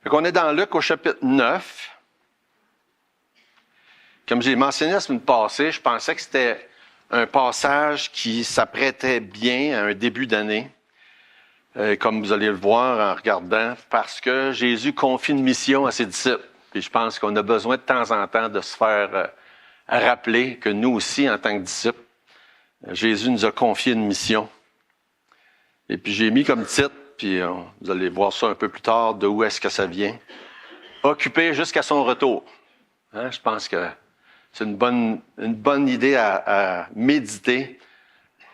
Donc, on est dans Luc au chapitre 9. Comme j'ai mentionné la semaine passée, je pensais que c'était un passage qui s'apprêtait bien à un début d'année, comme vous allez le voir en regardant, parce que Jésus confie une mission à ses disciples. Puis je pense qu'on a besoin de temps en temps de se faire rappeler que nous aussi, en tant que disciples, Jésus nous a confié une mission. Et puis j'ai mis comme titre, puis vous allez voir ça un peu plus tard, de où est-ce que ça vient. Occupé jusqu'à son retour. Hein, je pense que c'est une bonne idée à méditer.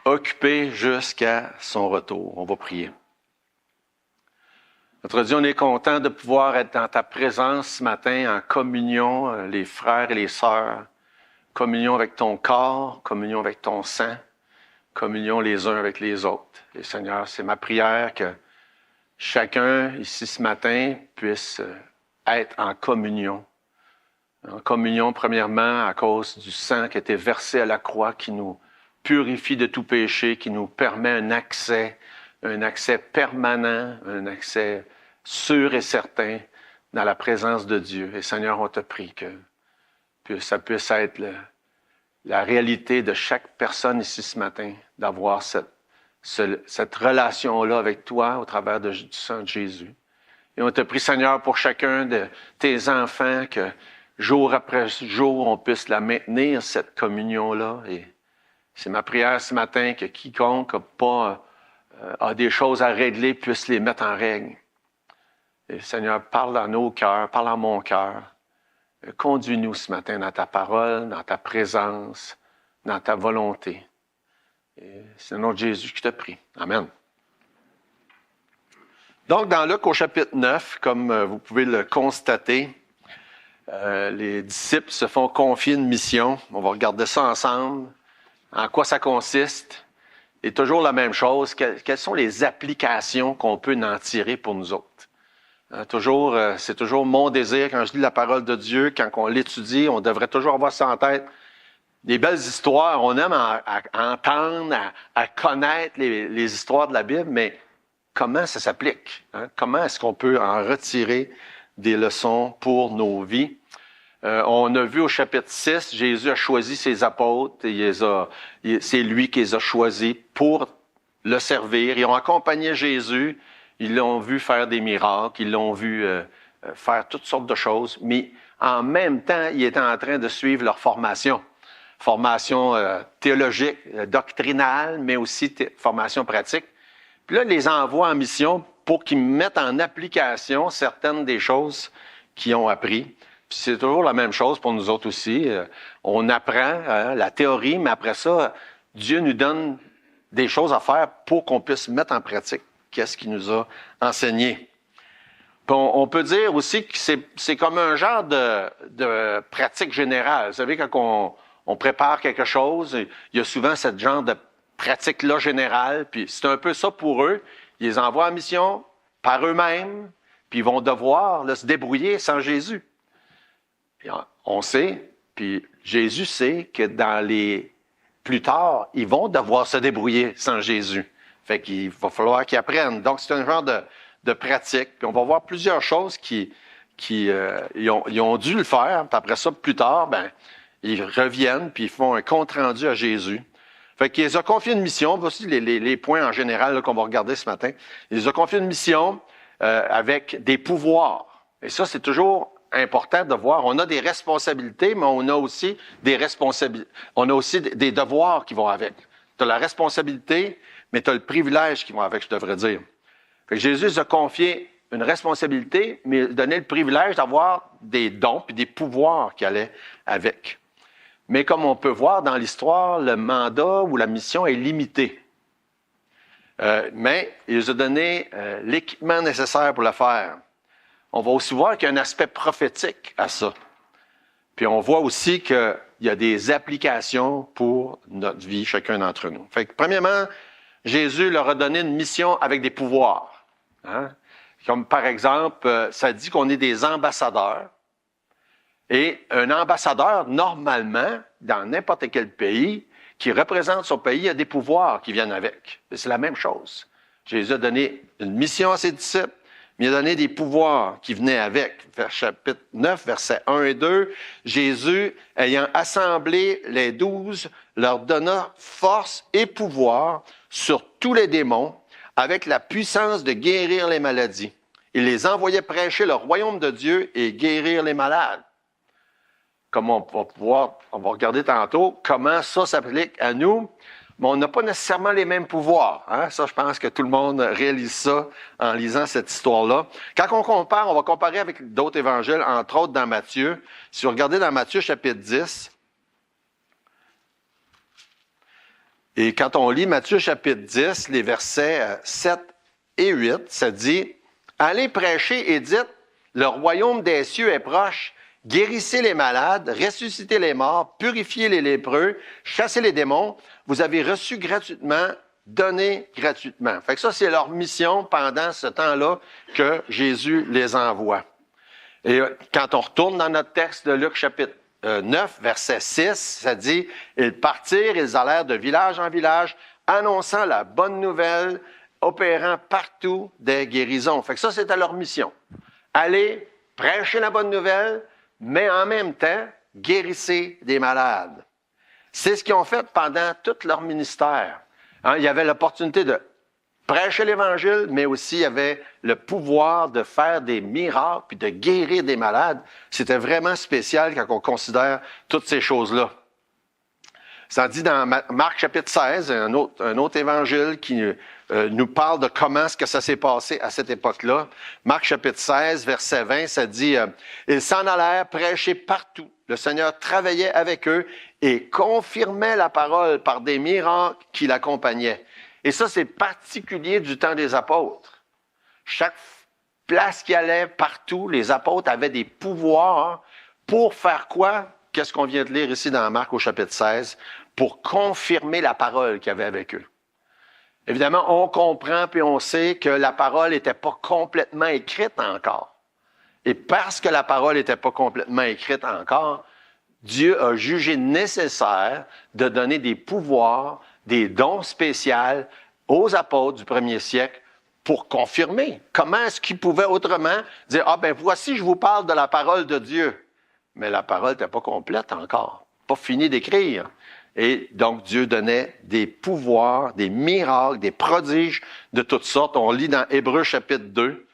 Occupé jusqu'à son retour. On va prier. Notre Dieu, on est content de pouvoir être dans ta présence ce matin en communion, les frères et les sœurs. Communion avec ton corps, communion avec ton sang, communion les uns avec les autres. Et Seigneur, c'est ma prière que chacun ici ce matin puisse être en communion. En communion, premièrement, à cause du sang qui a été versé à la croix, qui nous purifie de tout péché, qui nous permet un accès permanent, un accès sûr et certain dans la présence de Dieu. Et Seigneur, on te prie que ça puisse être la réalité de chaque personne ici ce matin, d'avoir cette relation-là avec toi au travers du sang de Jésus. Et on te prie, Seigneur, pour chacun de tes enfants, que jour après jour, on puisse la maintenir, cette communion-là. Et c'est ma prière ce matin que quiconque a des choses à régler puisse les mettre en règle. Et Seigneur, parle dans nos cœurs, parle dans mon cœur. Conduis-nous ce matin dans ta parole, dans ta présence, dans ta volonté. Et c'est le nom de Jésus que je te prie. Amen. Donc, dans Luc au chapitre 9, comme vous pouvez le constater, les disciples se font confier une mission. On va regarder ça ensemble. En quoi ça consiste? Et toujours la même chose. Quelles sont les applications qu'on peut en tirer pour nous autres? C'est toujours mon désir quand je lis la parole de Dieu, quand on l'étudie, on devrait toujours avoir ça en tête. Des belles histoires, on aime à entendre, à connaître les histoires de la Bible, mais comment ça s'applique? Hein? Comment est-ce qu'on peut en retirer des leçons pour nos vies? On a vu au chapitre 6, Jésus a choisi ses apôtres, et c'est lui qui les a choisis pour le servir. Ils ont accompagné Jésus, ils l'ont vu faire des miracles, ils l'ont vu faire toutes sortes de choses, mais en même temps, ils étaient en train de suivre leur formation. Formation théologique, doctrinale, mais aussi formation pratique. Puis là, ils les envoient en mission pour qu'ils mettent en application certaines des choses qu'ils ont appris. Puis c'est toujours la même chose pour nous autres aussi. On apprend la théorie, mais après ça, Dieu nous donne des choses à faire pour qu'on puisse mettre en pratique qu'est-ce qu'il nous a enseigné. Puis on peut dire aussi que c'est comme un genre de pratique générale. Vous savez, quand on prépare quelque chose, il y a souvent ce genre de pratique-là générale, puis c'est un peu ça pour eux. Ils les envoient en mission par eux-mêmes, puis ils vont devoir se débrouiller sans Jésus. Puis on sait, puis Jésus sait que plus tard, ils vont devoir se débrouiller sans Jésus. Fait qu'il va falloir qu'ils apprennent. Donc, c'est un genre de pratique. Puis on va voir plusieurs choses ils ont dû le faire. Puis après ça, plus tard, ils reviennent, puis ils font un compte-rendu à Jésus. Fait qu'il les a confié une mission. Voici les points en général là, qu'on va regarder ce matin. Il les a confié une mission avec des pouvoirs. Et ça, c'est toujours important de voir. On a des responsabilités, mais on a aussi des devoirs qui vont avec. Tu as la responsabilité, mais tu as le privilège qui va avec, je devrais dire. Fait que Jésus a confié une responsabilité, mais donné le privilège d'avoir des dons et des pouvoirs qui allaient avec. Mais comme on peut voir dans l'histoire, le mandat ou la mission est limité. Mais il nous a donné l'équipement nécessaire pour le faire. On va aussi voir qu'il y a un aspect prophétique à ça. Puis on voit aussi qu'il y a des applications pour notre vie, chacun d'entre nous. Fait que, premièrement, Jésus leur a donné une mission avec des pouvoirs. Hein? Comme par exemple, ça dit qu'on est des ambassadeurs. Et un ambassadeur, normalement, dans n'importe quel pays, qui représente son pays, a des pouvoirs qui viennent avec. C'est la même chose. Jésus a donné une mission à ses disciples, mais il a donné des pouvoirs qui venaient avec. Chapitre 9, versets 1 et 2, Jésus, ayant assemblé les 12, leur donna force et pouvoir sur tous les démons, avec la puissance de guérir les maladies. Il les envoyait prêcher le royaume de Dieu et guérir les malades. Comme on va regarder tantôt, comment ça s'applique à nous, mais on n'a pas nécessairement les mêmes pouvoirs. Hein? Ça, je pense que tout le monde réalise ça en lisant cette histoire-là. Quand on compare, on va comparer avec d'autres évangiles, entre autres dans Matthieu. Si vous regardez dans Matthieu chapitre 10, et quand on lit Matthieu chapitre 10, les versets 7 et 8, ça dit « Allez prêcher et dites, le royaume des cieux est proche. Guérissez les malades, ressuscitez les morts, purifiez les lépreux, chassez les démons. Vous avez reçu gratuitement, donnez gratuitement. » Fait que ça, c'est leur mission pendant ce temps-là que Jésus les envoie. Et quand on retourne dans notre texte de Luc chapitre 9, verset 6, ça dit « Ils partirent, ils allèrent de village en village, annonçant la bonne nouvelle, opérant partout des guérisons. » Fait que ça, c'était leur mission. Allez prêcher la bonne nouvelle, mais en même temps, guérissez des malades. C'est ce qu'ils ont fait pendant tout leur ministère. Hein, il y avait l'opportunité de prêcher l'Évangile, mais aussi il y avait le pouvoir de faire des miracles puis de guérir des malades. C'était vraiment spécial quand on considère toutes ces choses-là. Ça dit dans Marc chapitre 16, un autre évangile qui nous parle de comment est-ce que ça s'est passé à cette époque-là. Marc chapitre 16, verset 20, ça dit « Ils s'en allèrent prêcher partout. Le Seigneur travaillait avec eux et confirmait la parole par des miracles qui l'accompagnaient. » Et ça, c'est particulier du temps des apôtres. Chaque place qui allait, partout, les apôtres avaient des pouvoirs pour faire quoi? Qu'est-ce qu'on vient de lire ici dans Marc au chapitre 16? Pour confirmer la parole qu'il y avait avec eux. Évidemment, on comprend puis on sait que la parole n'était pas complètement écrite encore. Et parce que la parole n'était pas complètement écrite encore, Dieu a jugé nécessaire de donner des pouvoirs, des dons spéciaux aux apôtres du premier siècle pour confirmer. Comment est-ce qu'ils pouvaient autrement dire « Ah ben voici, je vous parle de la parole de Dieu. » Mais la parole n'était pas complète encore, pas fini d'écrire. Et donc, Dieu donnait des pouvoirs, des miracles, des prodiges de toutes sortes. On lit dans Hébreux chapitre 2,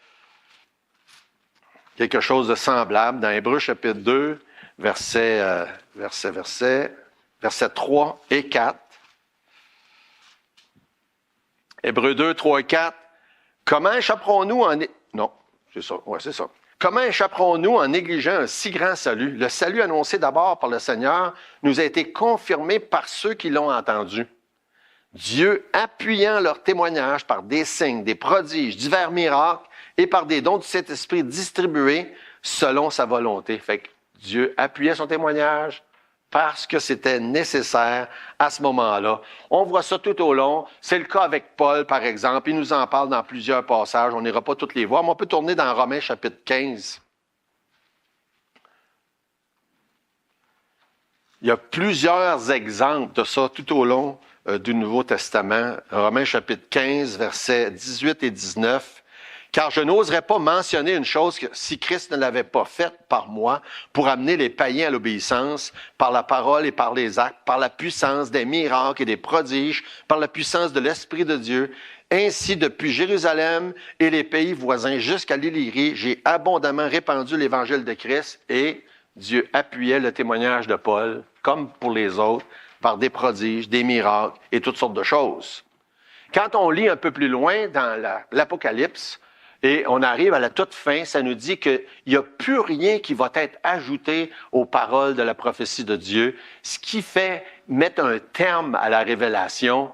quelque chose de semblable. Dans Hébreux chapitre 2, versets 3 et 4. Hébreux 2, 3 et 4. Comment échapperons-nous en... Non, c'est ça. Ouais, c'est ça. Comment échapperons-nous en négligeant un si grand salut? Le salut annoncé d'abord par le Seigneur nous a été confirmé par ceux qui l'ont entendu. Dieu, appuyant leur témoignage par des signes, des prodiges, divers miracles et par des dons du Saint-Esprit distribués selon sa volonté. Fait que Dieu appuyait son témoignage parce que c'était nécessaire à ce moment-là. On voit ça tout au long. C'est le cas avec Paul, par exemple. Il nous en parle dans plusieurs passages. On n'ira pas toutes les voir, mais on peut tourner dans Romains chapitre 15. Il y a plusieurs exemples de ça tout au long du Nouveau Testament. Romains chapitre 15, versets 18 et 19. Car je n'oserais pas mentionner une chose que si Christ ne l'avait pas faite par moi pour amener les païens à l'obéissance, par la parole et par les actes, par la puissance des miracles et des prodiges, par la puissance de l'Esprit de Dieu. Ainsi, depuis Jérusalem et les pays voisins jusqu'à l'Illyrie, j'ai abondamment répandu l'Évangile de Christ et Dieu appuyait le témoignage de Paul, comme pour les autres, par des prodiges, des miracles et toutes sortes de choses. Quand on lit un peu plus loin dans l'Apocalypse, et on arrive à la toute fin, ça nous dit qu'il n'y a plus rien qui va être ajouté aux paroles de la prophétie de Dieu, ce qui fait mettre un terme à la révélation.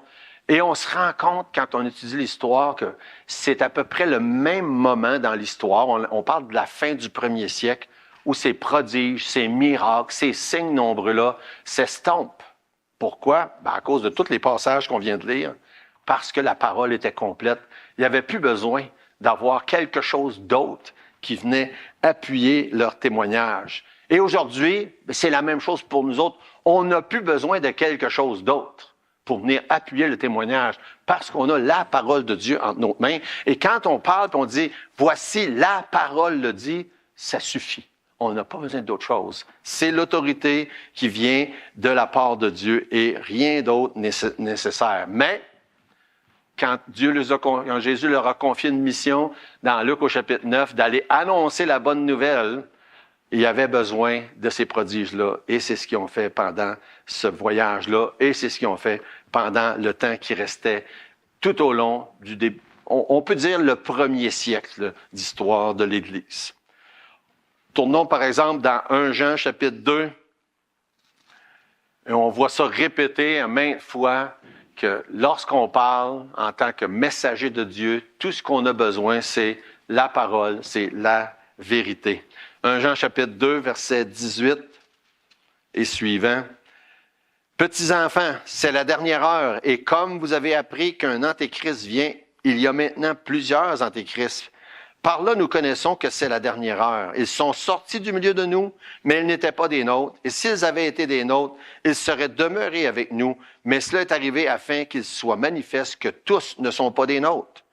Et on se rend compte, quand on étudie l'histoire, que c'est à peu près le même moment dans l'histoire. On parle de la fin du premier siècle, où ces prodiges, ces miracles, ces signes nombreux-là s'estompent. Pourquoi? Ben à cause de tous les passages qu'on vient de lire. Parce que la parole était complète. Il n'y avait plus besoin d'avoir quelque chose d'autre qui venait appuyer leur témoignage. Et aujourd'hui, c'est la même chose pour nous autres. On n'a plus besoin de quelque chose d'autre. pour venir appuyer le témoignage, parce qu'on a la parole de Dieu entre nos mains. Et quand on parle et on dit « Voici la parole le dit », ça suffit. On n'a pas besoin d'autre chose. C'est l'autorité qui vient de la part de Dieu et rien d'autre nécessaire. Mais quand Jésus leur a confié une mission dans Luc au chapitre 9, d'aller annoncer la bonne nouvelle, il y avait besoin de ces prodiges-là. Et c'est ce qu'ils ont fait pendant ce voyage-là. Et c'est ce qu'ils ont fait pendant le temps qui restait tout au long du début. On peut dire le premier siècle d'histoire de l'Église. Tournons par exemple dans 1 Jean chapitre 2. Et on voit ça répété maintes fois que lorsqu'on parle en tant que messager de Dieu, tout ce qu'on a besoin, c'est la parole, c'est la vérité. 1 Jean chapitre 2, verset 18 et suivant. « Petits enfants, c'est la dernière heure, et comme vous avez appris qu'un antéchrist vient, il y a maintenant plusieurs antéchrists. Par là, nous connaissons que c'est la dernière heure. Ils sont sortis du milieu de nous, mais ils n'étaient pas des nôtres. Et s'ils avaient été des nôtres, ils seraient demeurés avec nous. Mais cela est arrivé afin qu'il soit manifeste que tous ne sont pas des nôtres.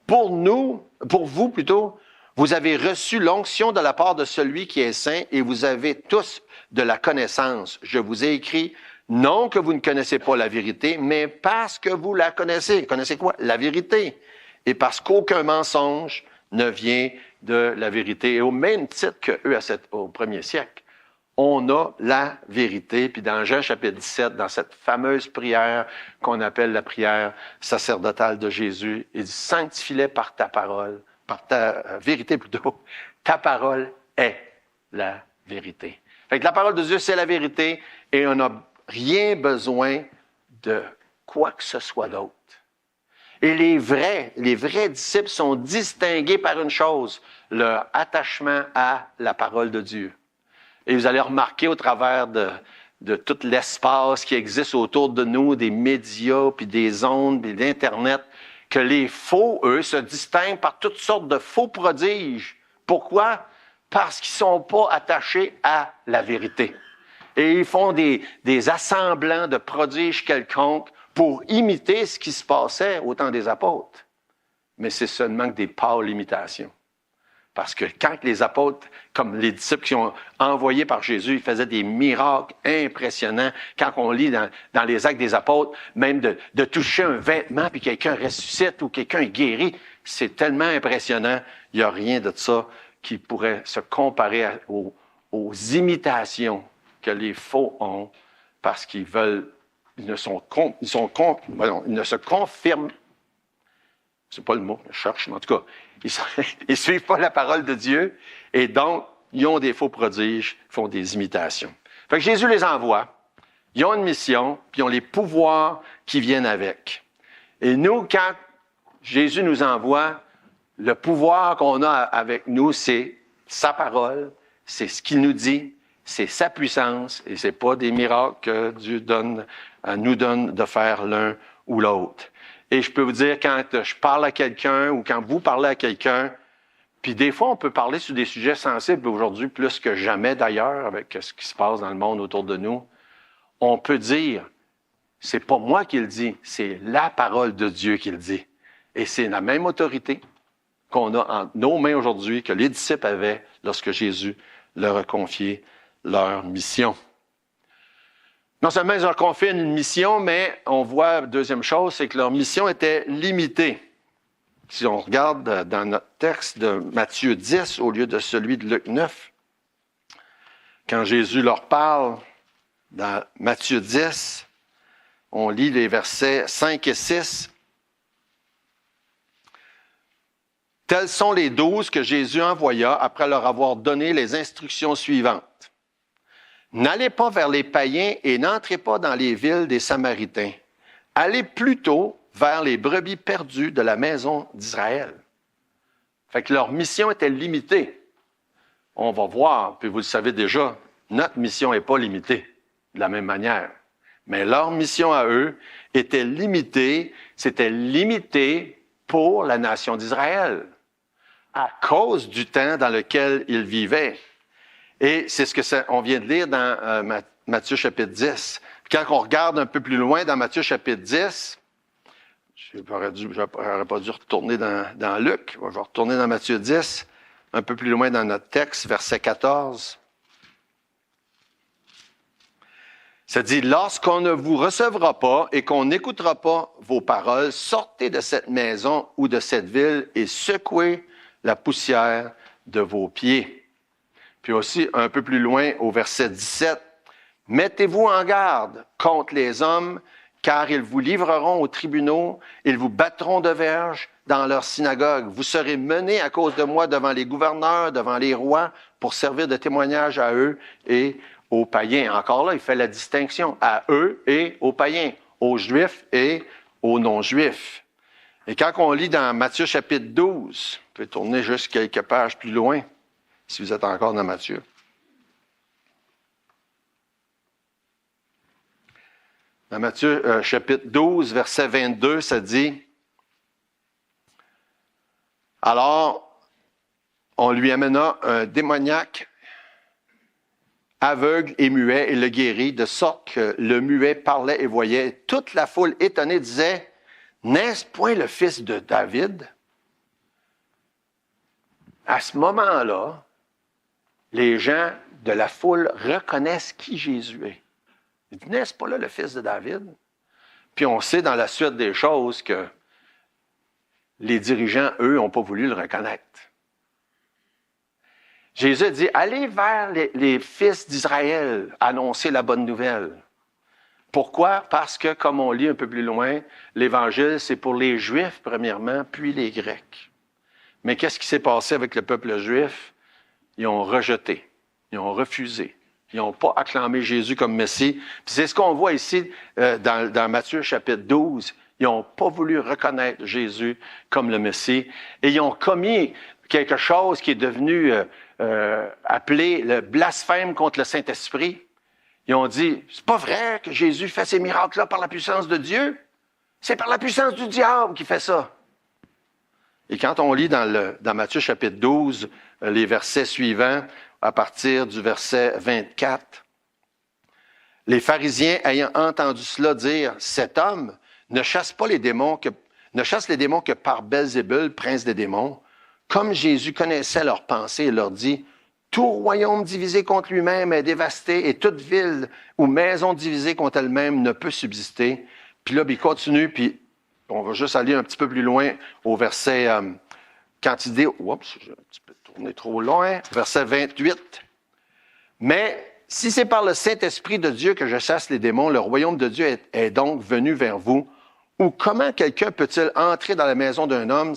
Pour vous plutôt, vous avez reçu l'onction de la part de celui qui est saint et vous avez tous de la connaissance. Je vous ai écrit, non que vous ne connaissez pas la vérité, mais parce que vous la connaissez. Connaissez quoi? La vérité. Et parce qu'aucun mensonge ne vient de la vérité. Et au même titre qu'eux au premier siècle, on a la vérité. Puis dans Jean chapitre 17, dans cette fameuse prière qu'on appelle la prière sacerdotale de Jésus, il dit « Sanctifie-les par ta parole ». Par ta vérité plutôt, ta parole est la vérité. Fait que la parole de Dieu, c'est la vérité et on n'a rien besoin de quoi que ce soit d'autre. Et les vrais disciples sont distingués par une chose, leur attachement à la parole de Dieu. Et vous allez remarquer au travers de tout l'espace qui existe autour de nous, des médias, puis des ondes, puis d'Internet, que les faux, eux, se distinguent par toutes sortes de faux prodiges. Pourquoi? Parce qu'ils ne sont pas attachés à la vérité. Et ils font des assemblants de prodiges quelconques pour imiter ce qui se passait au temps des apôtres. Mais c'est seulement que des pâles imitations. Parce que quand les apôtres, comme les disciples qui sont envoyés par Jésus, ils faisaient des miracles impressionnants. Quand on lit dans les Actes des apôtres, même de toucher un vêtement puis quelqu'un ressuscite ou quelqu'un est guéri, c'est tellement impressionnant. Il n'y a rien de ça qui pourrait se comparer aux imitations que les faux ont parce qu'ils ne se confirment. C'est pas le mot, je cherche, mais en tout cas, ils suivent pas la parole de Dieu et donc, ils ont des faux prodiges, font des imitations. Fait que Jésus les envoie, ils ont une mission, puis ils ont les pouvoirs qui viennent avec. Et nous, quand Jésus nous envoie, le pouvoir qu'on a avec nous, c'est sa parole, c'est ce qu'il nous dit, c'est sa puissance, et c'est pas des miracles que Dieu nous donne de faire l'un ou l'autre. Et je peux vous dire, quand je parle à quelqu'un ou quand vous parlez à quelqu'un, puis des fois, on peut parler sur des sujets sensibles aujourd'hui, plus que jamais d'ailleurs, avec ce qui se passe dans le monde autour de nous, on peut dire, c'est pas moi qui le dis, c'est la parole de Dieu qui le dit. Et c'est la même autorité qu'on a entre nos mains aujourd'hui que les disciples avaient lorsque Jésus leur a confié leur mission. Non seulement ils ont confié une mission, mais on voit, deuxième chose, c'est que leur mission était limitée. Si on regarde dans notre texte de Matthieu 10 au lieu de celui de Luc 9, quand Jésus leur parle dans Matthieu 10, on lit les versets 5 et 6. Tels sont les 12 que Jésus envoya après leur avoir donné les instructions suivantes. N'allez pas vers les païens et n'entrez pas dans les villes des Samaritains. Allez plutôt vers les brebis perdues de la maison d'Israël. Fait que leur mission était limitée. On va voir, puis vous le savez déjà, notre mission n'est pas limitée de la même manière. Mais leur mission à eux était limitée, c'était limité pour la nation d'Israël, à cause du temps dans lequel ils vivaient. Et c'est ce que on vient de lire dans Matthieu chapitre 10. Quand on regarde un peu plus loin dans Matthieu chapitre 10, je n'aurais pas dû retourner dans Luc, je vais retourner dans Matthieu 10, un peu plus loin dans notre texte, verset 14. Ça dit, « Lorsqu'on ne vous recevra pas et qu'on n'écoutera pas vos paroles, sortez de cette maison ou de cette ville et secouez la poussière de vos pieds. » Puis aussi, un peu plus loin, au verset 17, « Mettez-vous en garde contre les hommes, car ils vous livreront aux tribunaux, ils vous battront de verge dans leurs synagogues. Vous serez menés à cause de moi devant les gouverneurs, devant les rois, pour servir de témoignage à eux et aux païens. » Encore là, il fait la distinction à eux et aux païens, aux juifs et aux non-juifs. Et quand on lit dans Matthieu chapitre 12, vous pouvez tourner juste quelques pages plus loin, si vous êtes encore dans Matthieu. Dans Matthieu chapitre 12, verset 22, ça dit, « Alors, on lui amena un démoniaque aveugle et muet et le guérit, de sorte que le muet parlait et voyait. Toute la foule étonnée disait, « N'est-ce point le fils de David? » À ce moment-là, les gens de la foule reconnaissent qui Jésus est. Ils disent, « N'est-ce pas là le fils de David? » Puis on sait dans la suite des choses que les dirigeants, eux, n'ont pas voulu le reconnaître. Jésus dit, allez vers les fils d'Israël, annoncer la bonne nouvelle. Pourquoi? Parce que, comme on lit un peu plus loin, l'Évangile, c'est pour les Juifs, premièrement, puis les Grecs. Mais qu'est-ce qui s'est passé avec le peuple juif? Ils ont rejeté, ils ont refusé, ils n'ont pas acclamé Jésus comme Messie. Puis c'est ce qu'on voit ici dans Matthieu chapitre 12. Ils n'ont pas voulu reconnaître Jésus comme le Messie. Et ils ont commis quelque chose qui est devenu appelé le blasphème contre le Saint-Esprit. Ils ont dit, c'est pas vrai que Jésus fait ces miracles-là par la puissance de Dieu. C'est par la puissance du diable qu'il fait ça. Et quand on lit dans Matthieu chapitre 12, les versets suivants, à partir du verset 24, les pharisiens ayant entendu cela dire, cet homme ne chasse les démons que par Belzébul, prince des démons. Comme Jésus connaissait leurs pensées, il leur dit, tout royaume divisé contre lui-même est dévasté et toute ville ou maison divisée contre elle-même ne peut subsister. Puis là, il continue, puis on va juste aller un petit peu plus loin au verset, quand il dit, oups, j'ai un petit peu tourné trop loin, verset 28. Mais si c'est par le Saint-Esprit de Dieu que je chasse les démons, le royaume de Dieu est donc venu vers vous. Ou comment quelqu'un peut-il entrer dans la maison d'un homme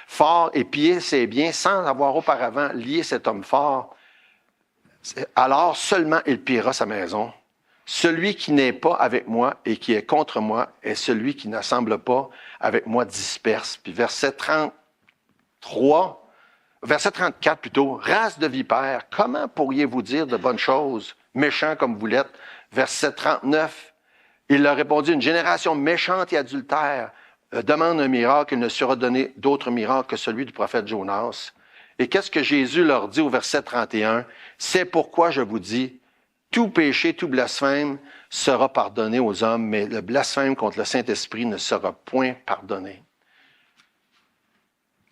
fort et piller ses biens sans avoir auparavant lié cet homme fort? Alors seulement il pillera sa maison. Celui qui n'est pas avec moi et qui est contre moi est celui qui n'assemble pas avec moi disperse. Puis verset 34 plutôt, race de vipères, comment pourriez-vous dire de bonnes choses, méchants comme vous l'êtes? Verset 39, il leur répondit, une génération méchante et adultère demande un miracle, il ne sera donné d'autre miracle que celui du prophète Jonas. Et qu'est-ce que Jésus leur dit au verset 31? C'est pourquoi je vous dis, tout péché, tout blasphème sera pardonné aux hommes, mais le blasphème contre le Saint-Esprit ne sera point pardonné.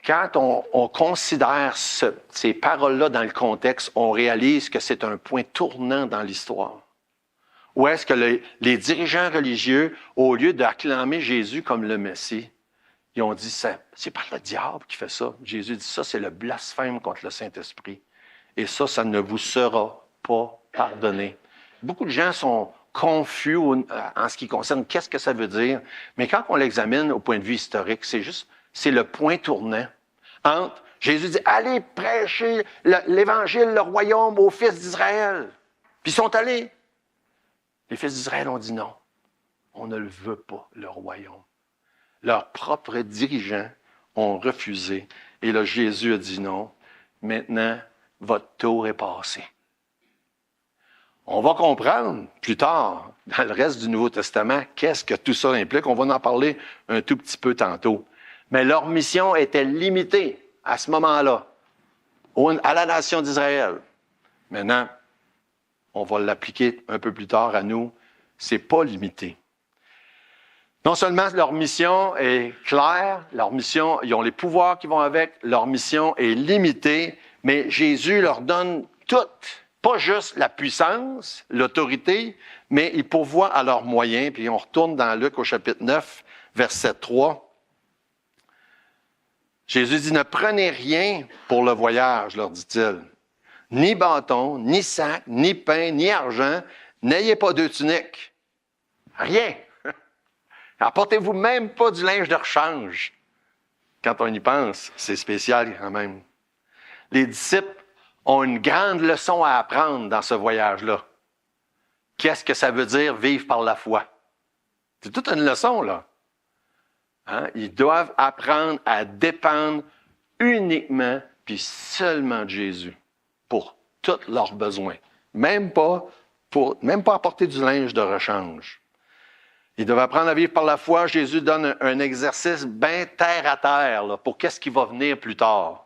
Quand on considère ces paroles-là dans le contexte, on réalise que c'est un point tournant dans l'histoire. Où est-ce que les dirigeants religieux, au lieu d'acclamer Jésus comme le Messie, ils ont dit, c'est par le diable qui fait ça. Jésus dit, ça, c'est le blasphème contre le Saint-Esprit. Et ça ne vous sera pas pardonné. Beaucoup de gens sont confus en ce qui concerne qu'est-ce que ça veut dire. Mais quand on l'examine au point de vue historique, c'est le point tournant entre, Jésus dit, allez prêcher l'Évangile, le royaume aux fils d'Israël. Puis ils sont allés. Les fils d'Israël ont dit non. On ne le veut pas, le royaume. Leurs propres dirigeants ont refusé. Et là, Jésus a dit non. Maintenant, votre tour est passé. On va comprendre plus tard, dans le reste du Nouveau Testament, qu'est-ce que tout ça implique. On va en parler un tout petit peu tantôt. Mais leur mission était limitée à ce moment-là, à la nation d'Israël. Maintenant, on va l'appliquer un peu plus tard à nous. C'est pas limité. Non seulement leur mission est claire, leur mission, ils ont les pouvoirs qui vont avec, leur mission est limitée, mais Jésus leur donne tout, pas juste la puissance, l'autorité, mais il pourvoit à leurs moyens. Puis on retourne dans Luc au chapitre 9, verset 3. Jésus dit, « Ne prenez rien pour le voyage, leur dit-il. Ni bâton, ni sac, ni pain, ni argent. N'ayez pas deux tuniques. Rien. Apportez-vous même pas du linge de rechange. » Quand on y pense, c'est spécial quand même. Les disciples ont une grande leçon à apprendre dans ce voyage-là. Qu'est-ce que ça veut dire vivre par la foi? C'est toute une leçon, là. Hein? Ils doivent apprendre à dépendre uniquement puis seulement de Jésus pour tous leurs besoins. Même pas apporter du linge de rechange. Ils doivent apprendre à vivre par la foi. Jésus donne un exercice bien terre à terre là, pour qu'est-ce qui va venir plus tard.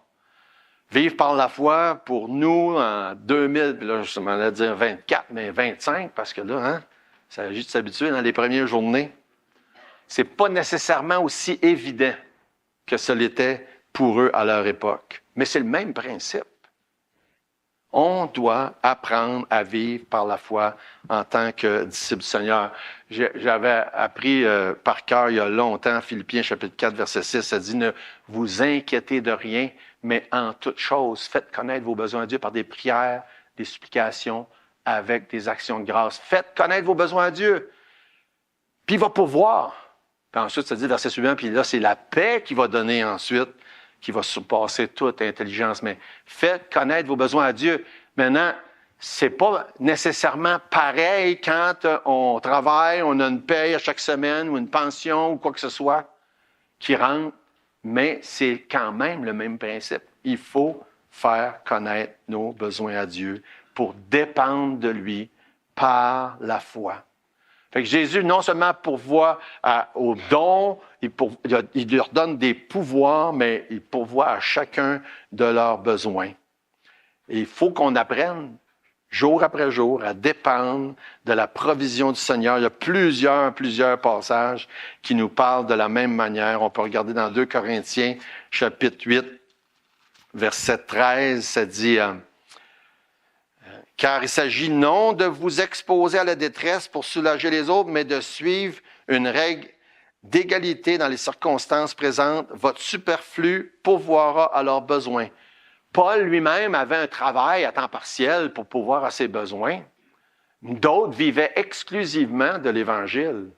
Vivre par la foi, pour nous, en 2000, puis là, je m'en allais dire 24, mais 25, parce que là, hein, ça s'agit de s'habituer dans les premières journées. C'est pas nécessairement aussi évident que ce l'était pour eux à leur époque. Mais c'est le même principe. On doit apprendre à vivre par la foi en tant que disciple du Seigneur. J'avais appris par cœur il y a longtemps, Philippiens chapitre 4, verset 6, ça dit « Ne vous inquiétez de rien, mais en toute chose, faites connaître vos besoins à Dieu par des prières, des supplications, avec des actions de grâce. Faites connaître vos besoins à Dieu. Puis il va pourvoir. » Puis ensuite, ça dit, verset suivant, puis là, c'est la paix qu'il va donner ensuite, qui va surpasser toute intelligence. Mais faites connaître vos besoins à Dieu. Maintenant, c'est pas nécessairement pareil quand on travaille, on a une paye à chaque semaine ou une pension ou quoi que ce soit qui rentre, mais c'est quand même le même principe. Il faut faire connaître nos besoins à Dieu pour dépendre de lui par la foi. Fait que Jésus, non seulement pourvoit aux dons, il leur donne des pouvoirs, mais il pourvoit à chacun de leurs besoins. Et il faut qu'on apprenne, jour après jour, à dépendre de la provision du Seigneur. Il y a plusieurs passages qui nous parlent de la même manière. On peut regarder dans 2 Corinthiens, chapitre 8, verset 13, ça dit... Car il s'agit non de vous exposer à la détresse pour soulager les autres, mais de suivre une règle d'égalité dans les circonstances présentes. Votre superflu pourvoira à leurs besoins. Paul lui-même avait un travail à temps partiel pour pourvoir à ses besoins. D'autres vivaient exclusivement de l'Évangile.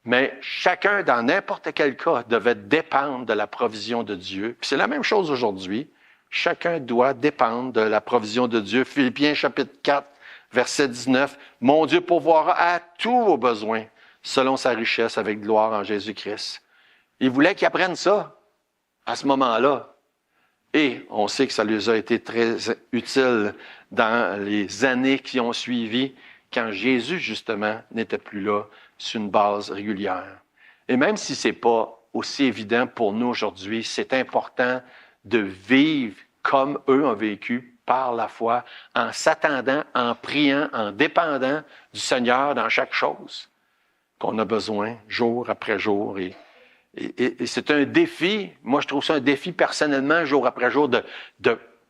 Mais chacun, dans n'importe quel cas, devait dépendre de la provision de Dieu. Puis c'est la même chose aujourd'hui. Chacun doit dépendre de la provision de Dieu. Philippiens chapitre 4, verset 19. « Mon Dieu pourvoira à tous vos besoins, selon sa richesse avec gloire en Jésus-Christ. » Il voulait qu'ils apprennent ça à ce moment-là. Et on sait que ça lui a été très utile dans les années qui ont suivi, quand Jésus, justement, n'était plus là sur une base régulière. Et même si ce n'est pas aussi évident pour nous aujourd'hui, c'est important de vivre comme eux ont vécu par la foi, en s'attendant, en priant, en dépendant du Seigneur dans chaque chose qu'on a besoin, jour après jour. Et c'est un défi, moi je trouve ça un défi personnellement, jour après jour, de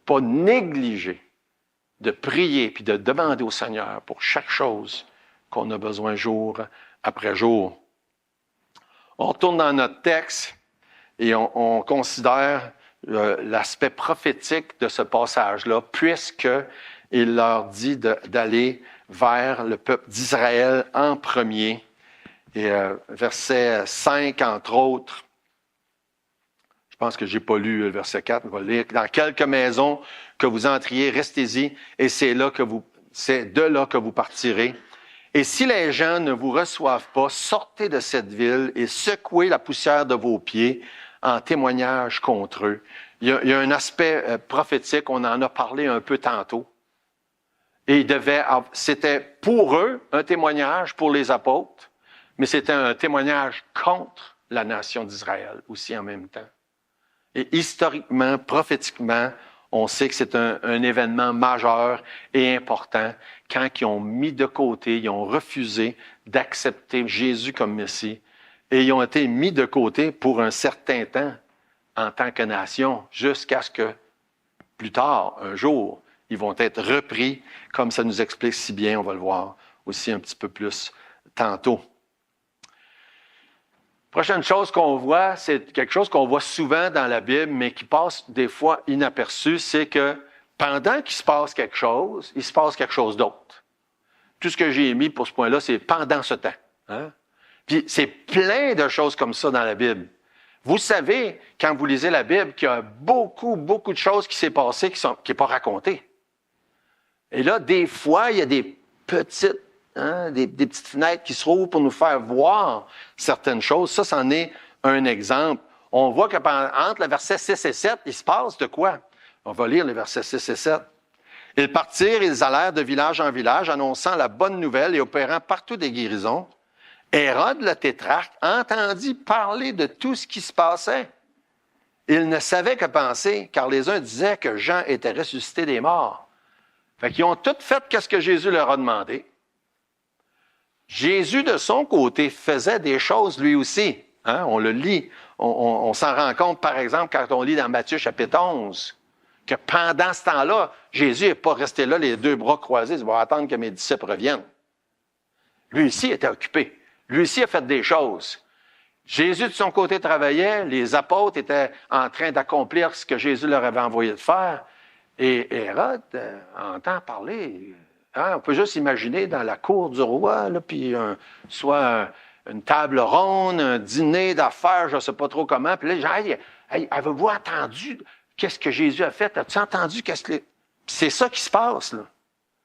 pas négliger, de prier puis de demander au Seigneur pour chaque chose qu'on a besoin jour après jour. On retourne dans notre texte et on considère l'aspect prophétique de ce passage-là, puisqu'il leur dit d'aller vers le peuple d'Israël en premier. Et verset 5, entre autres, je pense que je n'ai pas lu le verset 4, on va le lire. « Dans quelques maisons que vous entriez, restez-y, et c'est de là que vous partirez. Et si les gens ne vous reçoivent pas, sortez de cette ville et secouez la poussière de vos pieds, en témoignage contre eux. » Il y a un aspect prophétique, on en a parlé un peu tantôt. Et c'était pour eux un témoignage pour les apôtres, mais c'était un témoignage contre la nation d'Israël aussi en même temps. Et historiquement, prophétiquement, on sait que c'est un événement majeur et important quand ils ont mis de côté, ils ont refusé d'accepter Jésus comme Messie et ils ont été mis de côté pour un certain temps en tant que nation jusqu'à ce que plus tard, un jour, ils vont être repris comme ça nous explique si bien, on va le voir aussi un petit peu plus tantôt. Prochaine chose qu'on voit, c'est quelque chose qu'on voit souvent dans la Bible, mais qui passe des fois inaperçu, c'est que pendant qu'il se passe quelque chose, il se passe quelque chose d'autre. Tout ce que j'ai mis pour ce point-là, c'est pendant ce temps. Hein? Puis c'est plein de choses comme ça dans la Bible. Vous savez, quand vous lisez la Bible, qu'il y a beaucoup, beaucoup de choses qui s'est passées qui n'est pas racontées. Et là, des fois, il y a des petites des petites fenêtres qui se rouvrent pour nous faire voir certaines choses. Ça, c'en est un exemple. On voit que entre le verset 6 et 7, il se passe de quoi? On va lire les versets 6 et 7. Ils partirent, ils allèrent de village en village, annonçant la bonne nouvelle et opérant partout des guérisons. Hérode le tétrarque entendit parler de tout ce qui se passait. Il ne savait que penser, car les uns disaient que Jean était ressuscité des morts. Fait qu'ils ont tout fait ce que Jésus leur a demandé. Jésus, de son côté, faisait des choses lui aussi. Hein? On le lit. On s'en rend compte, par exemple, quand on lit dans Matthieu chapitre 11, que pendant ce temps-là, Jésus n'est pas resté là, les deux bras croisés, il va attendre que mes disciples reviennent. Lui aussi était occupé. Lui aussi a fait des choses. Jésus, de son côté, travaillait. Les apôtres étaient en train d'accomplir ce que Jésus leur avait envoyé de faire. Et Hérode entend parler. Hein, on peut juste imaginer dans la cour du roi, là, puis une table ronde, un dîner d'affaires, je ne sais pas trop comment. Puis là, les gens, hey, avez-vous entendu qu'est-ce que Jésus a fait? As-tu entendu qu'est-ce que... C'est ça qui se passe, là.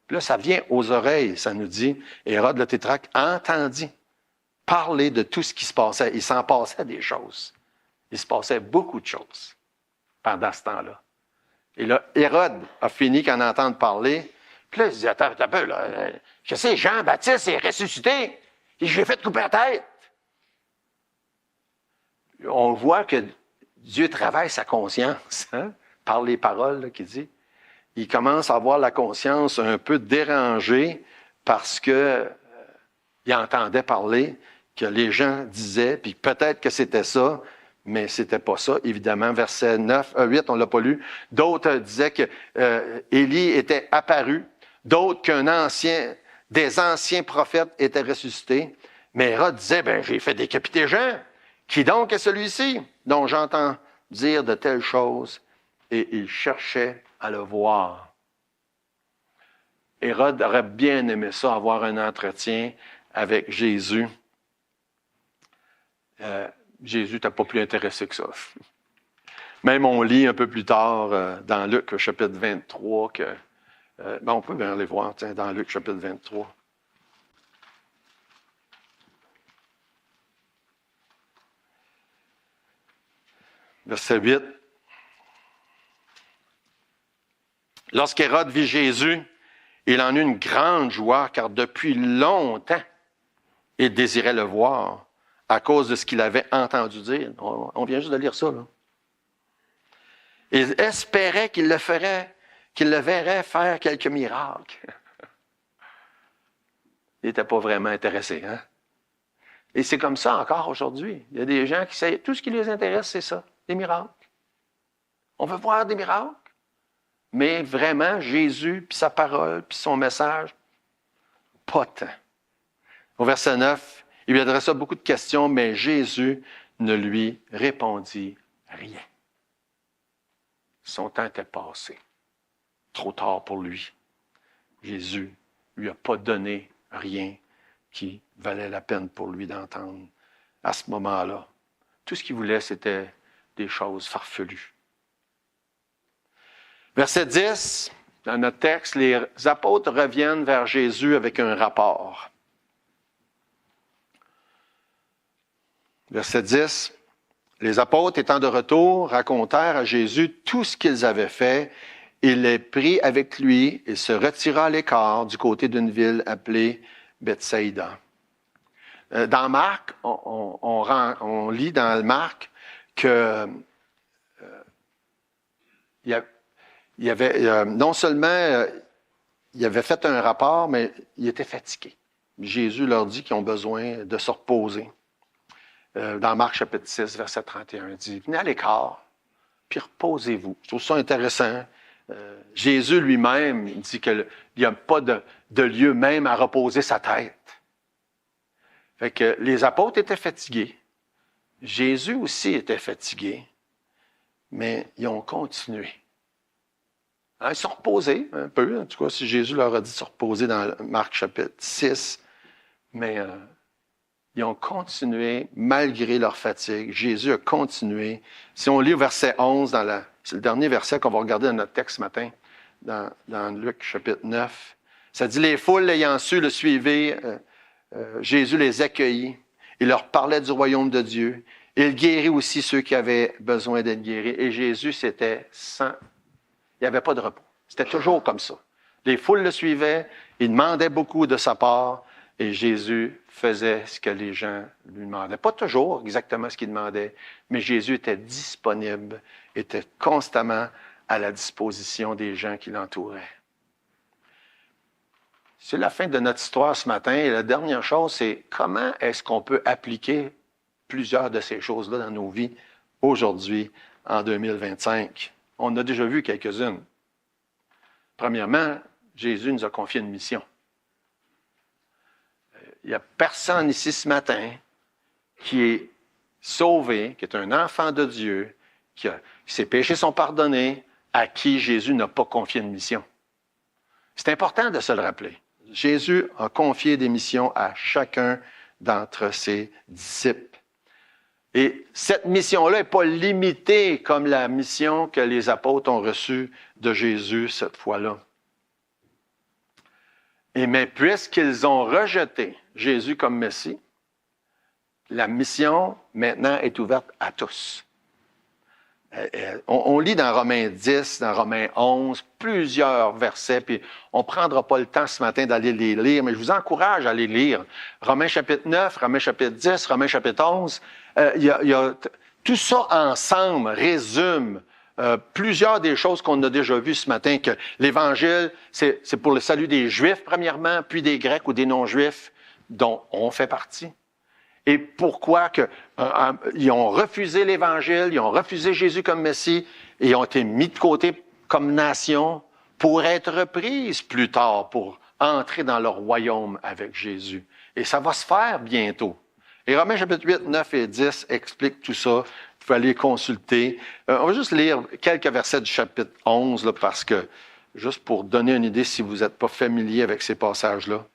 Puis là, ça vient aux oreilles, ça nous dit. Hérode le tétrarque entendit parler de tout ce qui se passait. Il s'en passait des choses. Il se passait beaucoup de choses pendant ce temps-là. Et là, Hérode a fini qu'en entendre parler. Puis là, il dit, attends un peu, là. Je sais, Jean-Baptiste est ressuscité. Et je l'ai fait couper la tête. On voit que Dieu travaille sa conscience, hein, par les paroles qu'il dit. Il commence à avoir la conscience un peu dérangée parce que il entendait parler que les gens disaient, puis peut-être que c'était ça, mais c'était pas ça, évidemment. Verset 8, on l'a pas lu. D'autres disaient que Élie était apparu, d'autres des anciens prophètes étaient ressuscités. Mais Hérode disait, j'ai fait décapiter Jean. Qui donc est celui-ci dont j'entends dire de telles choses? Et il cherchait à le voir. Hérode aurait bien aimé ça, avoir un entretien avec Jésus. Jésus n'était pas plus intéressé que ça. Même on lit un peu plus tard dans Luc chapitre 23 que... on peut bien aller voir dans Luc chapitre 23. Verset 8. Lorsqu'Hérode vit Jésus, il en eut une grande joie, car depuis longtemps, il désirait le voir à cause de ce qu'il avait entendu dire. On vient juste de lire ça, là. Il espérait qu'il le verrait faire quelques miracles. Il n'était pas vraiment intéressé, hein? Et c'est comme ça encore aujourd'hui. Il y a des gens qui savent, tout ce qui les intéresse, c'est ça, des miracles. On veut voir des miracles. Mais vraiment, Jésus, puis sa parole, puis son message, pas tant. Au verset 9, il lui adressa beaucoup de questions, mais Jésus ne lui répondit rien. Son temps était passé. Trop tard pour lui. Jésus ne lui a pas donné rien qui valait la peine pour lui d'entendre à ce moment-là. Tout ce qu'il voulait, c'était des choses farfelues. Verset 10, dans notre texte, les apôtres reviennent vers Jésus avec un rapport. Verset 10, les apôtres étant de retour racontèrent à Jésus tout ce qu'ils avaient fait. Il les prit avec lui et se retira à l'écart du côté d'une ville appelée Bethsaïda. Dans Marc, on lit dans Marc que non seulement il avait fait un rapport, mais il était fatigué. Jésus leur dit qu'ils ont besoin de se reposer. Dans Marc chapitre 6, verset 31, il dit, venez à l'écart, puis reposez-vous. Je trouve ça intéressant. Jésus lui-même dit qu'il n'y a pas de lieu même à reposer sa tête. Fait que les apôtres étaient fatigués. Jésus aussi était fatigué, mais ils ont continué. Hein, ils se sont reposés un peu. En tout cas, si Jésus leur a dit de se reposer dans Marc chapitre 6, mais ils ont continué malgré leur fatigue. Jésus a continué. Si on lit au verset 11, c'est le dernier verset qu'on va regarder dans notre texte ce matin, dans Luc chapitre 9, ça dit « Les foules ayant su le suivaient, Jésus les accueillit. Il leur parlait du royaume de Dieu. Il guérit aussi ceux qui avaient besoin d'être guéris. Et Jésus, c'était sans... Il n'y avait pas de repos. C'était toujours comme ça. Les foules le suivaient. Il demandait beaucoup de sa part. Et Jésus faisait ce que les gens lui demandaient. Pas toujours exactement ce qu'il demandait, mais Jésus était disponible, était constamment à la disposition des gens qui l'entouraient. C'est la fin de notre histoire ce matin. Et la dernière chose, c'est comment est-ce qu'on peut appliquer plusieurs de ces choses-là dans nos vies aujourd'hui, en 2025. On a déjà vu quelques-unes. Premièrement, Jésus nous a confié une mission. Il n'y a personne ici ce matin qui est sauvé, qui est un enfant de Dieu, qui ses péchés sont pardonnés, à qui Jésus n'a pas confié une mission. C'est important de se le rappeler. Jésus a confié des missions à chacun d'entre ses disciples. Et cette mission-là n'est pas limitée comme la mission que les apôtres ont reçue de Jésus cette fois-là. Mais puisqu'ils ont rejeté Jésus comme Messie, la mission maintenant est ouverte à tous. On lit dans Romains 10, dans Romains 11, plusieurs versets, puis on ne prendra pas le temps ce matin d'aller les lire, mais je vous encourage à les lire. Romains chapitre 9, Romains chapitre 10, Romains chapitre 11, tout ça ensemble résume plusieurs des choses qu'on a déjà vues ce matin, que l'Évangile, c'est pour le salut des Juifs premièrement, puis des Grecs ou des non-Juifs, dont on fait partie. Et pourquoi ils ont refusé l'Évangile, ils ont refusé Jésus comme Messie, et ils ont été mis de côté comme nation pour être reprises plus tard, pour entrer dans leur royaume avec Jésus. Et ça va se faire bientôt. Et Romains chapitre 8, 9 et 10 expliquent tout ça. Vous pouvez aller consulter. On va juste lire quelques versets du chapitre 11, là, parce que, juste pour donner une idée si vous n'êtes pas familier avec ces passages-là.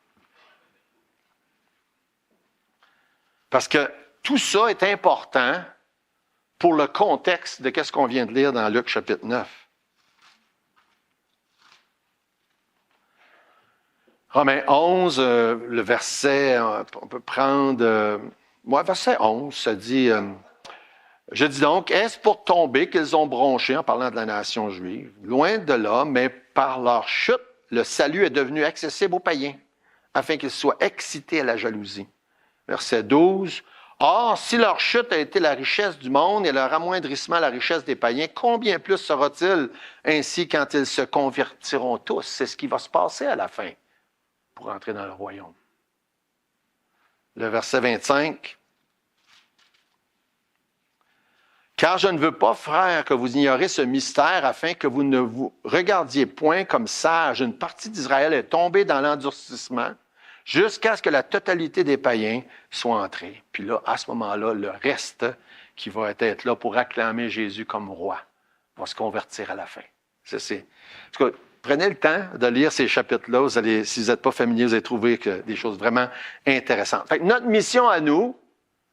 Parce que tout ça est important pour le contexte de ce qu'on vient de lire dans Luc chapitre 9. Romains 11, le verset, on peut prendre... verset 11, ça dit... je dis donc, est-ce pour tomber qu'ils ont bronché, en parlant de la nation juive? Loin de là, mais par leur chute, le salut est devenu accessible aux païens, afin qu'ils soient excités à la jalousie. Verset 12. Or, si leur chute a été la richesse du monde et leur amoindrissement la richesse des païens, combien plus sera-t-il ainsi quand ils se convertiront tous? C'est ce qui va se passer à la fin pour entrer dans le royaume. Le verset 25. Car je ne veux pas, frères, que vous ignorez ce mystère afin que vous ne vous regardiez point comme sages. Une partie d'Israël est tombée dans l'endurcissement jusqu'à ce que la totalité des païens soit entrée. Puis là, à ce moment-là, le reste qui va être là pour acclamer Jésus comme roi va se convertir à la fin. En tout cas, prenez le temps de lire ces chapitres-là. Vous allez, si vous n'êtes pas familier, vous allez trouver des choses vraiment intéressantes. Fait que notre mission à nous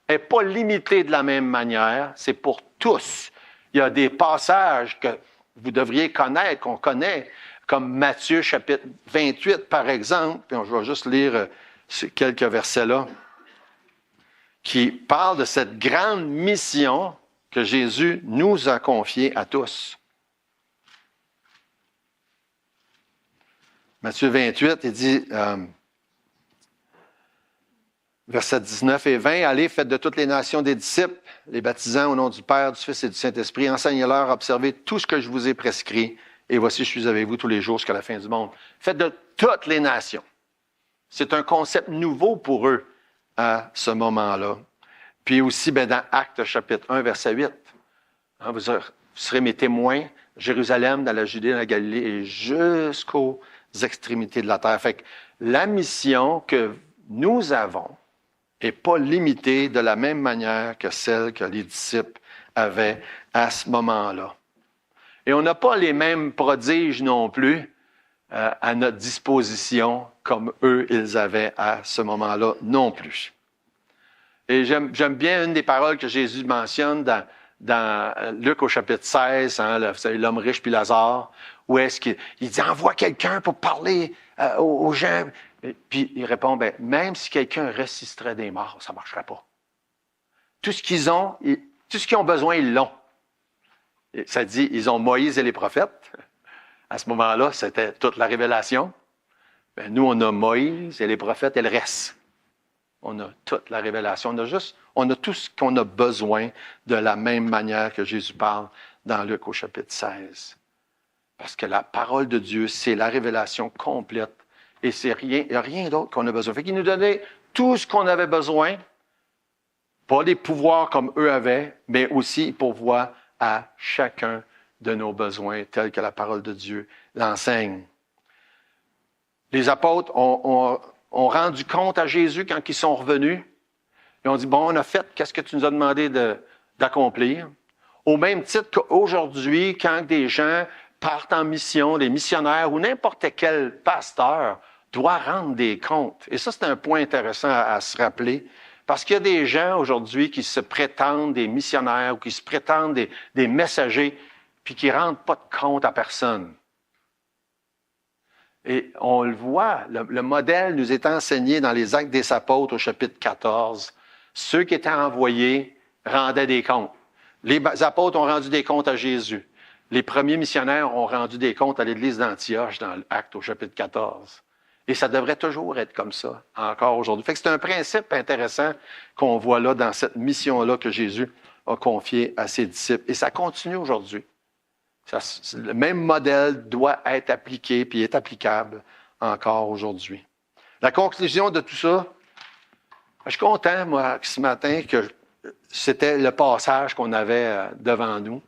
n'est pas limitée de la même manière. C'est pour tous. Il y a des passages que vous devriez connaître, qu'on connaît, comme Matthieu chapitre 28, par exemple, puis je vais juste lire ces quelques versets-là, qui parlent de cette grande mission que Jésus nous a confiée à tous. Matthieu 28, il dit, versets 19 et 20, « Allez, faites de toutes les nations des disciples, les baptisant au nom du Père, du Fils et du Saint-Esprit, enseignez-leur à observer tout ce que je vous ai prescrit. Et voici, je suis avec vous tous les jours jusqu'à la fin du monde. Faites de toutes les nations. C'est un concept nouveau pour eux à ce moment-là. Puis aussi, dans Actes chapitre 1, verset 8, vous serez mes témoins, Jérusalem, dans la Judée, dans la Galilée et jusqu'aux extrémités de la terre. Fait que la mission que nous avons n'est pas limitée de la même manière que celle que les disciples avaient à ce moment-là. Et on n'a pas les mêmes prodiges non plus à notre disposition comme eux, ils avaient à ce moment-là non plus. Et j'aime bien une des paroles que Jésus mentionne dans Luc au chapitre 16, vous savez, l'homme riche puis Lazare, où est-ce qu'il dit « Envoie quelqu'un pour parler aux gens. » Puis il répond « Même si quelqu'un ressusciterait des morts, ça ne marcherait pas. Tout ce qu'ils ont, tout ce qu'ils ont besoin, ils l'ont. » Ça dit, ils ont Moïse et les prophètes. À ce moment-là, c'était toute la révélation. Nous, on a Moïse et les prophètes et le reste. On a toute la révélation. On a tout ce qu'on a besoin de la même manière que Jésus parle dans Luc au chapitre 16. Parce que la parole de Dieu, c'est la révélation complète. Et il n'y a rien d'autre qu'on a besoin. Fait qu'il nous donnait tout ce qu'on avait besoin. Pas des pouvoirs comme eux avaient, mais aussi il pourvoit à chacun de nos besoins, tels que la parole de Dieu l'enseigne. Les apôtres ont rendu compte à Jésus quand ils sont revenus. Ils ont dit, bon, on a fait, qu'est-ce que tu nous as demandé d'accomplir? Au même titre qu'aujourd'hui, quand des gens partent en mission, des missionnaires ou n'importe quel pasteur doit rendre des comptes. Et ça, c'est un point intéressant à se rappeler. Parce qu'il y a des gens aujourd'hui qui se prétendent des missionnaires ou qui se prétendent des messagers, puis qui ne rendent pas de compte à personne. Et on le voit, le modèle nous est enseigné dans les Actes des Apôtres au chapitre 14. Ceux qui étaient envoyés rendaient des comptes. Les apôtres ont rendu des comptes à Jésus. Les premiers missionnaires ont rendu des comptes à l'Église d'Antioche dans l'Acte au chapitre 14. Et ça devrait toujours être comme ça, encore aujourd'hui. Fait que c'est un principe intéressant qu'on voit là dans cette mission-là que Jésus a confiée à ses disciples. Et ça continue aujourd'hui. Le même modèle doit être appliqué puis est applicable encore aujourd'hui. La conclusion de tout ça, je suis content, moi, ce matin, que c'était le passage qu'on avait devant nous.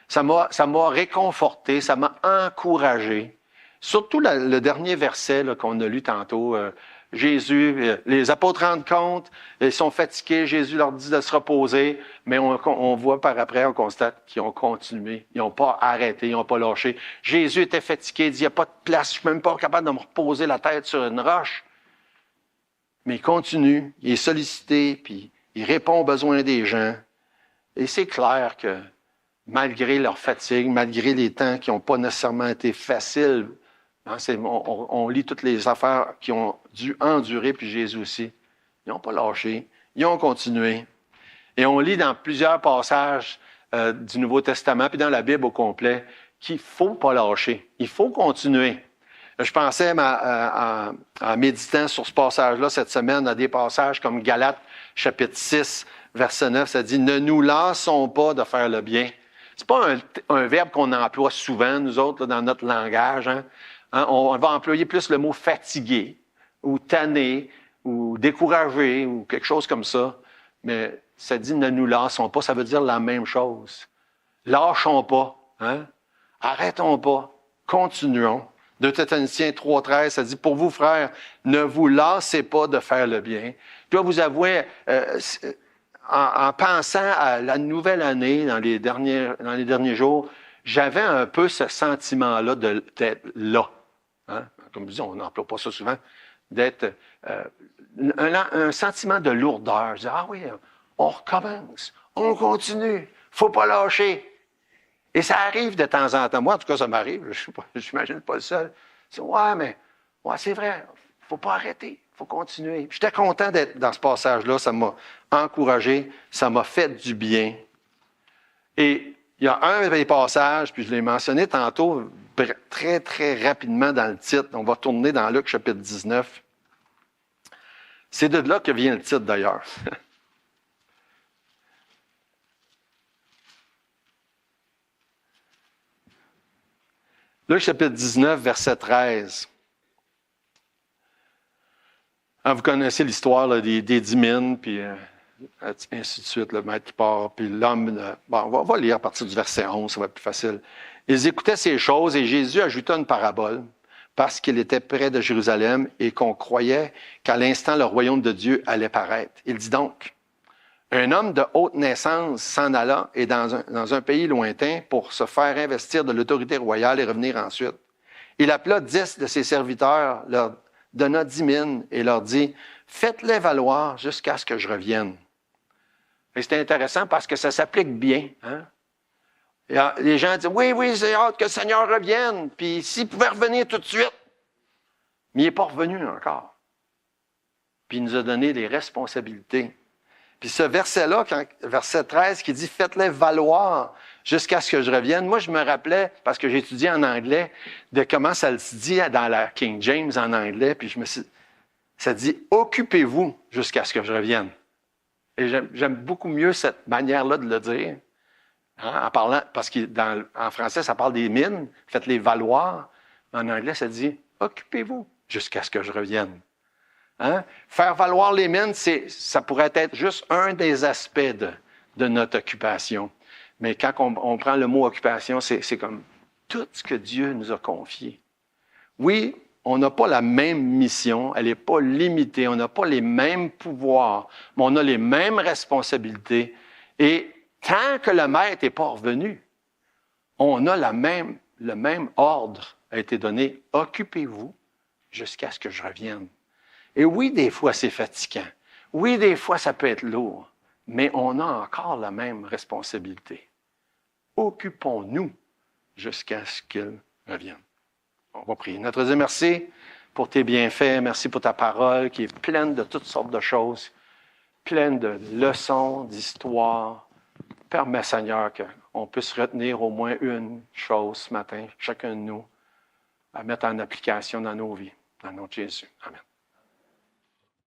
Ça m'a réconforté, ça m'a encouragé. Surtout le dernier verset là, qu'on a lu tantôt. Jésus, les apôtres rendent compte, ils sont fatigués, Jésus leur dit de se reposer, mais on voit par après, on constate qu'ils ont continué, ils n'ont pas arrêté, ils n'ont pas lâché. Jésus était fatigué, il dit, il n'y a pas de place, je ne suis même pas capable de me reposer la tête sur une roche. Mais il continue, il est sollicité, puis il répond aux besoins des gens. Et c'est clair que malgré leur fatigue, malgré les temps qui n'ont pas nécessairement été faciles, on lit toutes les affaires qui ont dû endurer, puis Jésus aussi. Ils n'ont pas lâché, ils ont continué. Et on lit dans plusieurs passages du Nouveau Testament, puis dans la Bible au complet, qu'il ne faut pas lâcher, il faut continuer. Je pensais, en méditant sur ce passage-là cette semaine, à des passages comme Galates, chapitre 6, verset 9, ça dit « Ne nous lassons pas de faire le bien ». C'est pas un verbe qu'on emploie souvent, nous autres, là, dans notre langage. On va employer plus le mot « fatigué » ou « tanné » ou « découragé » ou quelque chose comme ça. Mais ça dit « ne nous lassons pas », ça veut dire la même chose. Lâchons pas. Arrêtons pas. Continuons. 2 Thessaloniciens 3,13, ça dit « Pour vous, frères, ne vous lassez pas de faire le bien. » Je dois vous avouer, en pensant à la nouvelle année dans les derniers jours, j'avais un peu ce sentiment-là d'être là. Comme je dis, on n'emploie pas ça souvent, d'être un sentiment de lourdeur. Je dis, ah oui, on recommence, on continue, il ne faut pas lâcher. Et ça arrive de temps en temps. Moi, en tout cas, ça m'arrive, j'imagine pas le seul. Je dis, ouais, c'est vrai, il ne faut pas arrêter, il faut continuer. J'étais content d'être dans ce passage-là, ça m'a encouragé, ça m'a fait du bien. Et il y a un des passages, puis je l'ai mentionné tantôt, très, très rapidement dans le titre. On va tourner dans Luc chapitre 19. C'est de là que vient le titre d'ailleurs. Luc chapitre 19, verset 13. Vous connaissez l'histoire là, des 10 000, puis ainsi de suite, le maître qui part, puis l'homme... bon, on va lire à partir du verset 11, ça va être plus facile. Ils écoutaient ces choses et Jésus ajouta une parabole parce qu'il était près de Jérusalem et qu'on croyait qu'à l'instant le royaume de Dieu allait paraître. Il dit donc, un homme de haute naissance s'en alla et dans un pays lointain pour se faire investir de l'autorité royale et revenir ensuite. Il appela 10 de ses serviteurs, leur donna 10 000 et leur dit, faites-les valoir jusqu'à ce que je revienne. Et c'est intéressant parce que ça s'applique bien. Hein? Les gens disent, oui, c'est hâte que le Seigneur revienne. Puis s'il pouvait revenir tout de suite. Mais il n'est pas revenu encore. Puis il nous a donné des responsabilités. Puis ce verset-là, verset 13, qui dit « Faites-les valoir jusqu'à ce que je revienne », moi, je me rappelais, parce que j'ai étudié en anglais, de comment ça se dit dans la King James en anglais, puis ça dit « Occupez-vous jusqu'à ce que je revienne ». Et j'aime beaucoup mieux cette manière-là de le dire, hein, en parlant, parce qu'en français, ça parle des mines, « Faites-les valoir ». En anglais, ça dit « Occupez-vous jusqu'à ce que je revienne ». Hein? Faire valoir les mines, ça pourrait être juste un des aspects de notre occupation. Mais quand on prend le mot occupation, c'est comme tout ce que Dieu nous a confié. Oui, on n'a pas la même mission, elle n'est pas limitée, on n'a pas les mêmes pouvoirs, mais on a les mêmes responsabilités. Et tant que le maître n'est pas revenu, on a le même ordre a été donné. Occupez-vous jusqu'à ce que je revienne. Et oui, des fois, c'est fatigant. Oui, des fois, ça peut être lourd. Mais on a encore la même responsabilité. Occupons-nous jusqu'à ce qu'il revienne. On va prier. Notre Dieu, merci pour tes bienfaits. Merci pour ta parole qui est pleine de toutes sortes de choses, pleine de leçons, d'histoires. Permets, Seigneur, qu'on puisse retenir au moins une chose ce matin, chacun de nous, à mettre en application dans nos vies. Dans le nom de Jésus. Amen.